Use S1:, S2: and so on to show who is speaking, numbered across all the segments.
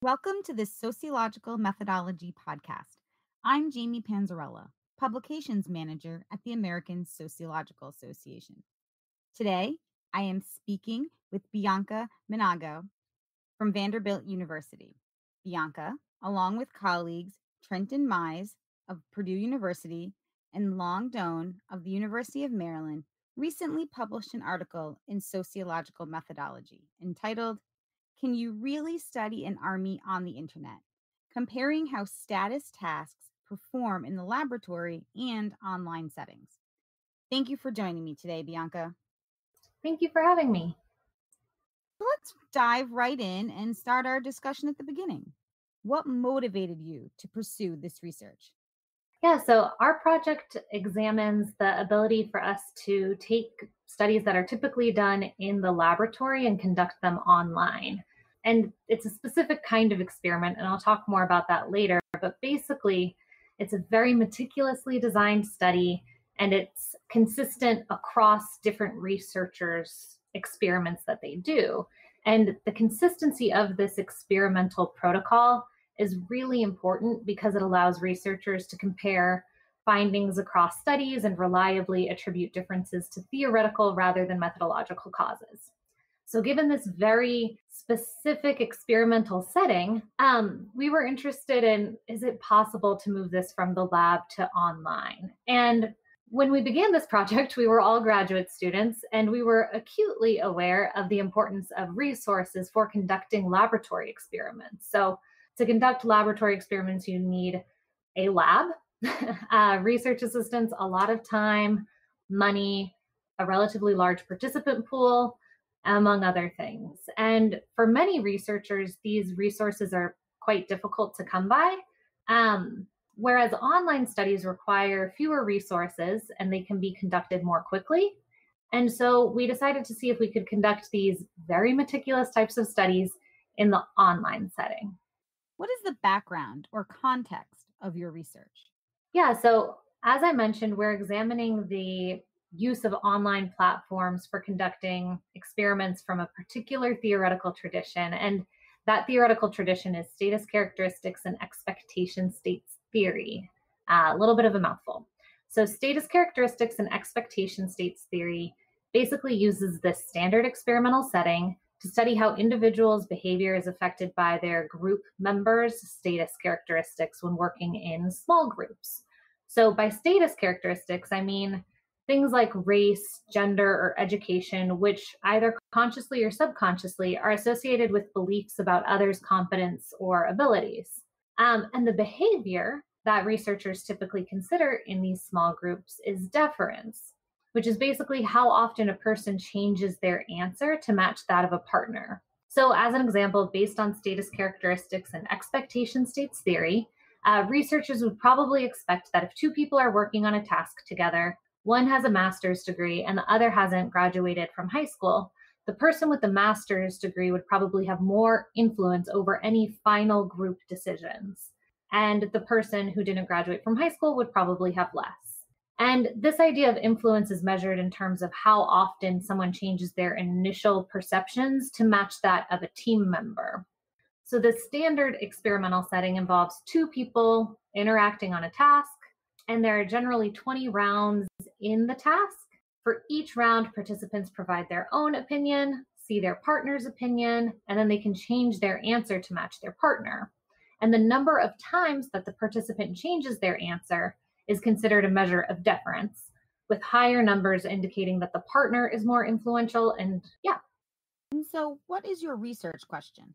S1: Welcome to this Sociological Methodology podcast. I'm Jamie Panzarella, Publications Manager at the American Sociological Association. Today, I am speaking with Bianca Minago from Vanderbilt University. Bianca, along with colleagues Trenton Mize of Purdue University and Long Doan of the University of Maryland, recently published an article in Sociological Methodology entitled, "Can You Really Study an Army on the Internet? Comparing how status tasks perform in the laboratory and online settings." Thank you for joining me today, Bianca.
S2: Thank you for having me.
S1: Let's dive right in and start our discussion at the beginning. What motivated you to pursue this research?
S2: Yeah, so our project examines the ability for us to take studies that are typically done in the laboratory and conduct them online. And it's a specific kind of experiment, and I'll talk more about that later. But basically, it's a very meticulously designed study, and it's consistent across different researchers' experiments that they do. And the consistency of this experimental protocol is really important because it allows researchers to compare findings across studies and reliably attribute differences to theoretical rather than methodological causes. So given this very specific experimental setting, we were interested in, is it possible to move this from the lab to online? And when we began this project, we were all graduate students, and we were acutely aware of the importance of resources for conducting laboratory experiments. So to conduct laboratory experiments, you need a lab, research assistants, a lot of time, money, a relatively large participant pool, among other things. And for many researchers, these resources are quite difficult to come by, whereas online studies require fewer resources and they can be conducted more quickly. And so we decided to see if we could conduct these very meticulous types of studies in the online setting.
S1: What is the background or context of your research?
S2: Yeah, so as I mentioned, we're examining the use of online platforms for conducting experiments from a particular theoretical tradition. And that theoretical tradition is status characteristics and expectation states theory. A little bit of a mouthful. So status characteristics and expectation states theory basically uses this standard experimental setting to study how individuals' behavior is affected by their group members' status characteristics when working in small groups. So by status characteristics, I mean things like race, gender, or education, which either consciously or subconsciously are associated with beliefs about others' competence or abilities. And the behavior that researchers typically consider in these small groups is deference, which is basically how often a person changes their answer to match that of a partner. So as an example, based on status characteristics and expectation states theory, researchers would probably expect that if two people are working on a task together, one has a master's degree and the other hasn't graduated from high school, the person with the master's degree would probably have more influence over any final group decisions. And the person who didn't graduate from high school would probably have less. And this idea of influence is measured in terms of how often someone changes their initial perceptions to match that of a team member. So the standard experimental setting involves two people interacting on a task, and there are generally 20 rounds in the task. For each round, participants provide their own opinion, see their partner's opinion, and then they can change their answer to match their partner. And the number of times that the participant changes their answer is considered a measure of deference, with higher numbers indicating that the partner is more influential. And
S1: so what is your research question?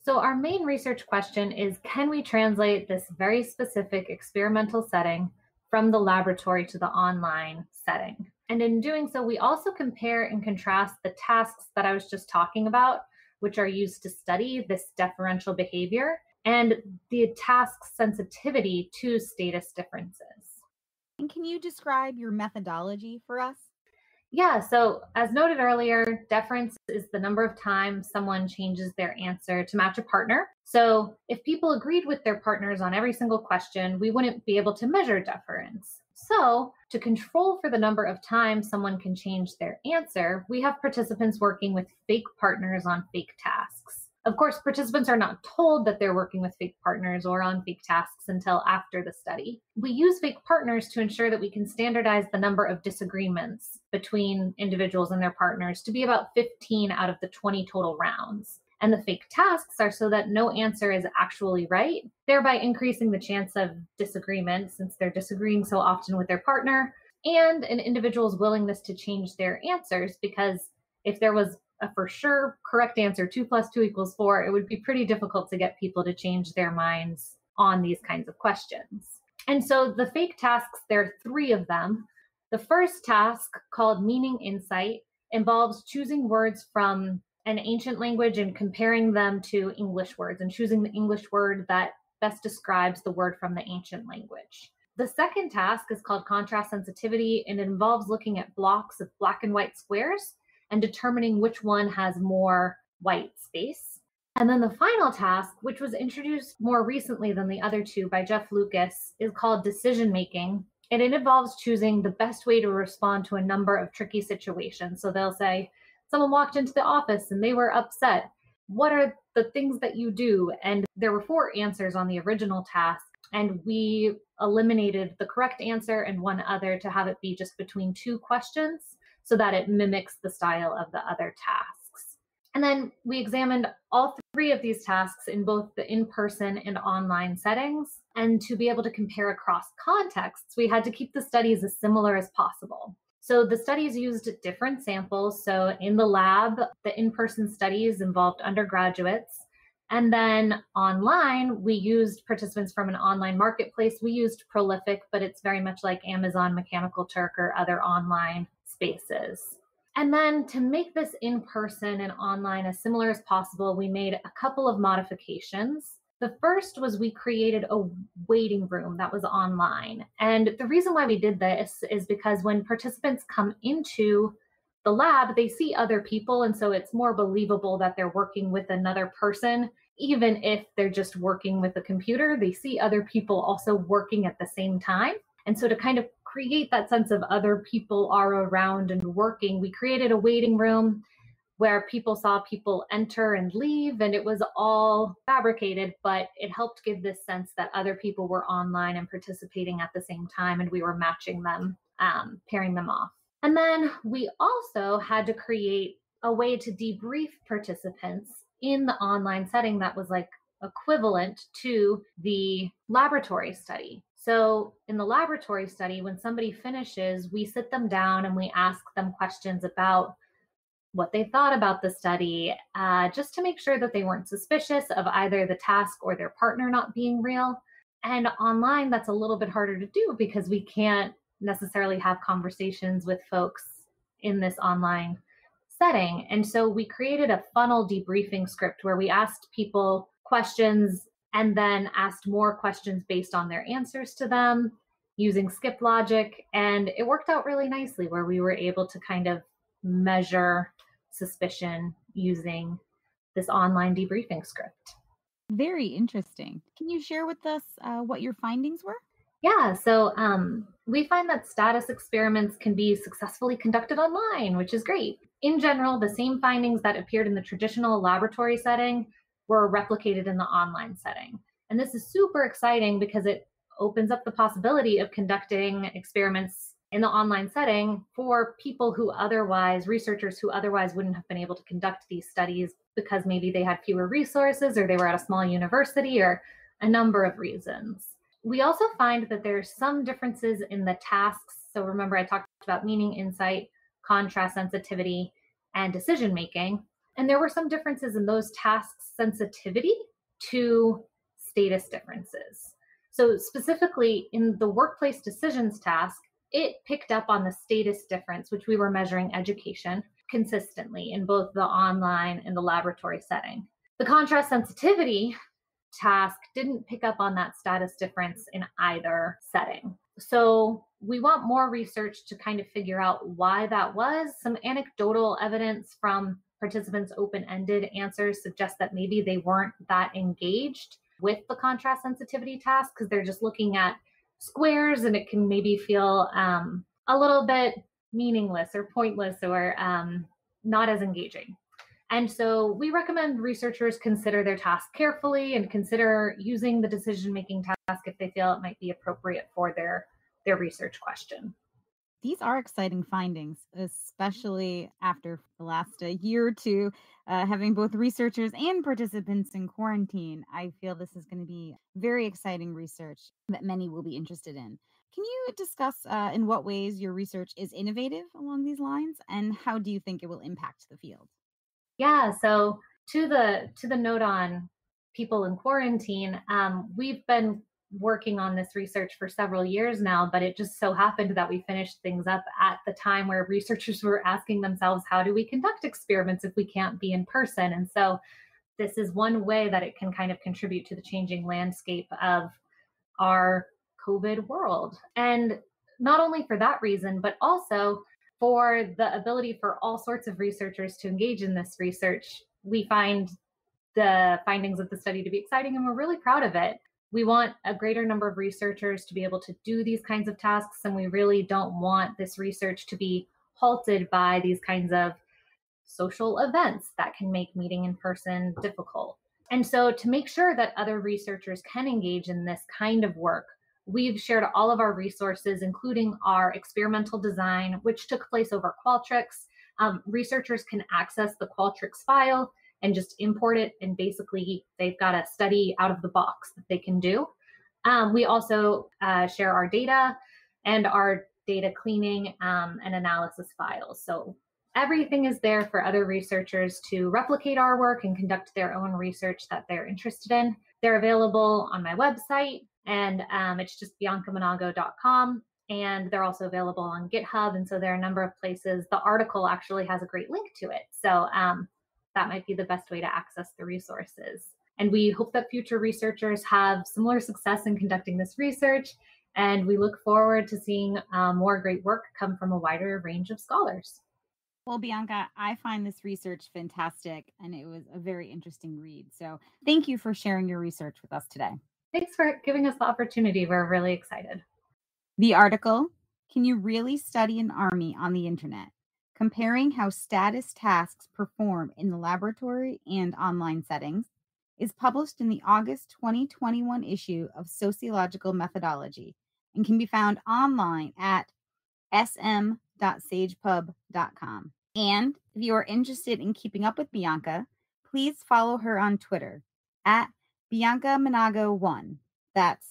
S2: So our main research question is, can we translate this very specific experimental setting from the laboratory to the online setting? And in doing so, we also compare and contrast the tasks that I was just talking about, which are used to study this deferential behavior, and the task's sensitivity to status differences.
S1: And can you describe your methodology for us?
S2: Yeah, so as noted earlier, deference is the number of times someone changes their answer to match a partner. So if people agreed with their partners on every single question, we wouldn't be able to measure deference. So, to control for the number of times someone can change their answer, we have participants working with fake partners on fake tasks. Of course, participants are not told that they're working with fake partners or on fake tasks until after the study. We use fake partners to ensure that we can standardize the number of disagreements between individuals and their partners to be about 15 out of the 20 total rounds. And the fake tasks are so that no answer is actually right, thereby increasing the chance of disagreement since they're disagreeing so often with their partner, and an individual's willingness to change their answers, because if there was a for sure correct answer, 2 plus 2 equals 4, it would be pretty difficult to get people to change their minds on these kinds of questions. And so the fake tasks, there are 3 of them. The first task, called Meaning Insight, involves choosing words from an ancient language and comparing them to English words and choosing the English word that best describes the word from the ancient language. The second task is called Contrast Sensitivity, and it involves looking at blocks of black and white squares and determining which one has more white space. And then the final task, which was introduced more recently than the other 2 by Jeff Lucas, is called Decision Making, and it involves choosing the best way to respond to a number of tricky situations. So they'll say, someone walked into the office and they were upset. What are the things that you do? And there were 4 answers on the original task, and we eliminated the correct answer and one other to have it be just between 2 questions so that it mimics the style of the other tasks. And then we examined all 3 of these tasks in both the in-person and online settings. And to be able to compare across contexts, we had to keep the studies as similar as possible. So the studies used different samples. So in the lab, the in-person studies involved undergraduates. And then online, we used participants from an online marketplace. We used Prolific, but it's very much like Amazon, Mechanical Turk, or other online spaces. And then to make this in-person and online as similar as possible, we made a couple of modifications. The first was we created a waiting room that was online. And the reason why we did this is because when participants come into the lab, they see other people. And so it's more believable that they're working with another person. Even if they're just working with a computer, they see other people also working at the same time. And so to kind of create that sense of other people are around and working, we created a waiting room where people saw people enter and leave, and it was all fabricated, but it helped give this sense that other people were online and participating at the same time, and we were matching them, pairing them off. And then we also had to create a way to debrief participants in the online setting that was like equivalent to the laboratory study. So in the laboratory study, when somebody finishes, we sit them down and we ask them questions about what they thought about the study, just to make sure that they weren't suspicious of either the task or their partner not being real. And online, that's a little bit harder to do because we can't necessarily have conversations with folks in this online setting. And so we created a funnel debriefing script where we asked people questions and then asked more questions based on their answers to them using skip logic. And it worked out really nicely where we were able to kind of measure suspicion using this online debriefing script.
S1: Very interesting. Can you share with us what your findings were?
S2: Yeah, so we find that status experiments can be successfully conducted online, which is great. In general, the same findings that appeared in the traditional laboratory setting were replicated in the online setting. And this is super exciting because it opens up the possibility of conducting experiments in the online setting for people who otherwise, researchers who otherwise wouldn't have been able to conduct these studies because maybe they had fewer resources or they were at a small university or a number of reasons. We also find that there's some differences in the tasks. So remember, I talked about meaning, insight, contrast, sensitivity, and decision making. And there were some differences in those tasks' sensitivity to status differences. So specifically in the workplace decisions task, it picked up on the status difference, which we were measuring education consistently in both the online and the laboratory setting. The contrast sensitivity task didn't pick up on that status difference in either setting. So we want more research to kind of figure out why that was. Some anecdotal evidence from participants' open-ended answers suggests that maybe they weren't that engaged with the contrast sensitivity task because they're just looking at squares, and it can maybe feel a little bit meaningless or pointless or not as engaging. And so we recommend researchers consider their task carefully and consider using the decision-making task if they feel it might be appropriate for their research question.
S1: These are exciting findings, especially after the last year or two, having both researchers and participants in quarantine. I feel this is going to be very exciting research that many will be interested in. Can you discuss in what ways your research is innovative along these lines, and how do you think it will impact the field?
S2: Yeah, so to the note on people in quarantine, we've been working on this research for several years now, but it just so happened that we finished things up at the time where researchers were asking themselves, how do we conduct experiments if we can't be in person? And so this is one way that it can kind of contribute to the changing landscape of our COVID world. And not only for that reason, but also for the ability for all sorts of researchers to engage in this research. We find the findings of the study to be exciting, and we're really proud of it. We want a greater number of researchers to be able to do these kinds of tasks, and we really don't want this research to be halted by these kinds of social events that can make meeting in person difficult. And so, to make sure that other researchers can engage in this kind of work, we've shared all of our resources, including our experimental design, which took place over Qualtrics. Researchers can access the Qualtrics file and just import it, and basically, they've got a study out of the box that they can do. We also share our data and our data cleaning and analysis files. So everything is there for other researchers to replicate our work and conduct their own research that they're interested in. They're available on my website, and it's just biancamanago.com. And they're also available on GitHub. And so there are a number of places. The article actually has a great link to it. So that might be the best way to access the resources. And we hope that future researchers have similar success in conducting this research. And we look forward to seeing more great work come from a wider range of scholars.
S1: Well, Bianca, I find this research fantastic and it was a very interesting read. So thank you for sharing your research with us today.
S2: Thanks for giving us the opportunity. We're really excited.
S1: The article, Can You Really Study an Army on the Internet? Comparing how status tasks perform in the laboratory and online settings, is published in the August 2021 issue of Sociological Methodology and can be found online at sm.sagepub.com. And if you are interested in keeping up with Bianca, please follow her on Twitter at Bianca Manago1. That's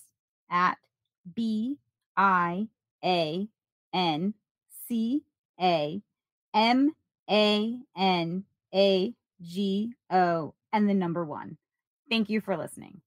S1: at BIANCAMANAGO and the number 1. Thank you for listening.